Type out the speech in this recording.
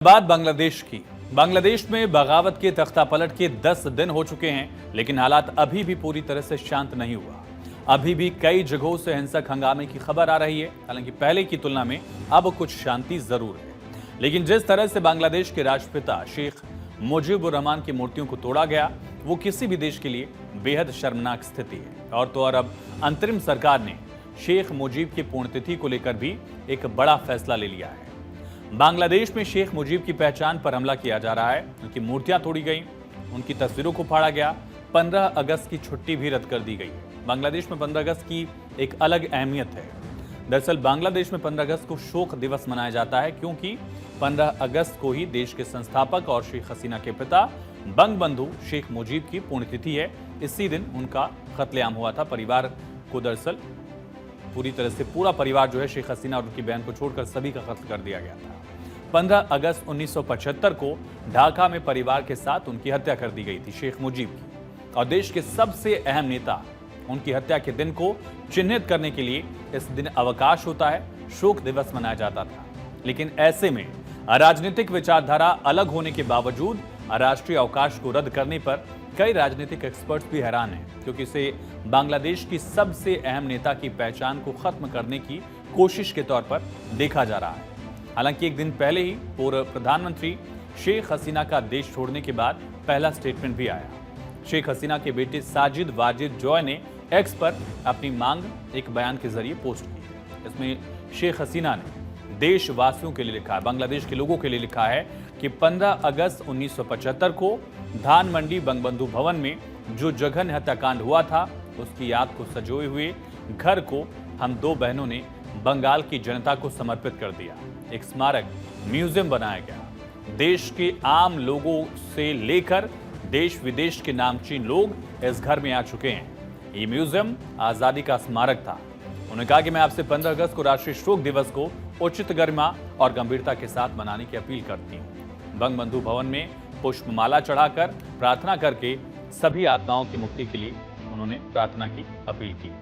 बात बांग्लादेश की। बांग्लादेश में बगावत के तख्तापलट के 10 दिन हो चुके हैं, लेकिन हालात अभी भी पूरी तरह से शांत नहीं हुआ। अभी भी कई जगहों से हिंसक हंगामे की खबर आ रही है। हालांकि पहले की तुलना में अब कुछ शांति जरूर है, लेकिन जिस तरह से बांग्लादेश के राष्ट्रपिता शेख मुजीबुर रहमान की मूर्तियों को तोड़ा गया, वो किसी भी देश के लिए बेहद शर्मनाक स्थिति है। और तो और अब अंतरिम सरकार ने शेख मुजीब की पुण्यतिथि को लेकर भी एक बड़ा फैसला ले लिया है। बांग्लादेश में शेख मुजीब की पहचान पर हमला किया जा रहा है, उनकी मूर्तियां तोड़ी गई, उनकी तस्वीरों को फाड़ा गया। 15 अगस्त की छुट्टी भी रद्द कर दी गई। बांग्लादेश में 15 अगस्त की एक अलग अहमियत है। दरअसल बांग्लादेश में 15 अगस्त को शोक दिवस मनाया जाता है, क्योंकि 15 अगस्त को ही देश के संस्थापक और शेख हसीना के पिता बंगबंधु शेख मुजीब की पुण्यतिथि है। इसी दिन उनका कत्लेआम हुआ था। परिवार को दरअसल पूरी तरह से पूरा परिवार जो है शेख हसीना और उनकी बहन को छोड़कर सभी का कत्ल कर दिया गया था। 15 अगस्त 1975 को ढाका में परिवार के साथ उनकी हत्या कर दी गई थी शेख मुजीब की। और देश के सबसे अहम नेता उनकी हत्या के दिन को चिन्हित करने के लिए इस दिन अवकाश होता है, शोक दिवस मनाया जाता था। लेकिन ऐसे में राजनीतिक विचारधारा अलग होने के बावजूद राष्ट्रीय अवकाश को रद्द करने पर कई राजनीतिक एक्सपर्ट्स भी हैरान हैं, क्योंकि इसे बांग्लादेश की सबसे अहम नेता की पहचान को खत्म करने की कोशिश के तौर पर देखा जा रहा है। हालांकि एक दिन पहले ही पूर्व प्रधानमंत्री शेख हसीना का देश छोड़ने के बाद पहला स्टेटमेंट भी आया। शेख हसीना के बेटे साजिद वाजिद जॉय ने एक्स पर अपनी मांग एक बयान के जरिए पोस्ट की। इसमें शेख हसीना ने देशवासियों के लिए लिखा है, बांग्लादेश के लोगों के लिए लिखा है कि 15 अगस्त 1975 को धान मंडी बंगबंधु भवन में जो जघन्य हत्याकांड हुआ था, उसकी याद को सजोए हुए घर को हम दो बहनों ने बंगाल की जनता को समर्पित कर दिया। एक स्मारक म्यूजियम बनाया गया। देश के आम लोगों से लेकर देश विदेश के नामचीन लोग इस घर में आ चुके हैं। ये म्यूजियम आजादी का स्मारक था। उन्होंने कहा कि मैं आपसे 15 अगस्त को राष्ट्रीय शोक दिवस को उचित गरिमा और गंभीरता के साथ मनाने की अपील करती हूँ। बंगबंधु भवन में पुष्पमाला चढ़ाकर प्रार्थना करके सभी आत्माओं की मुक्ति के लिए उन्होंने प्रार्थना की अपील की।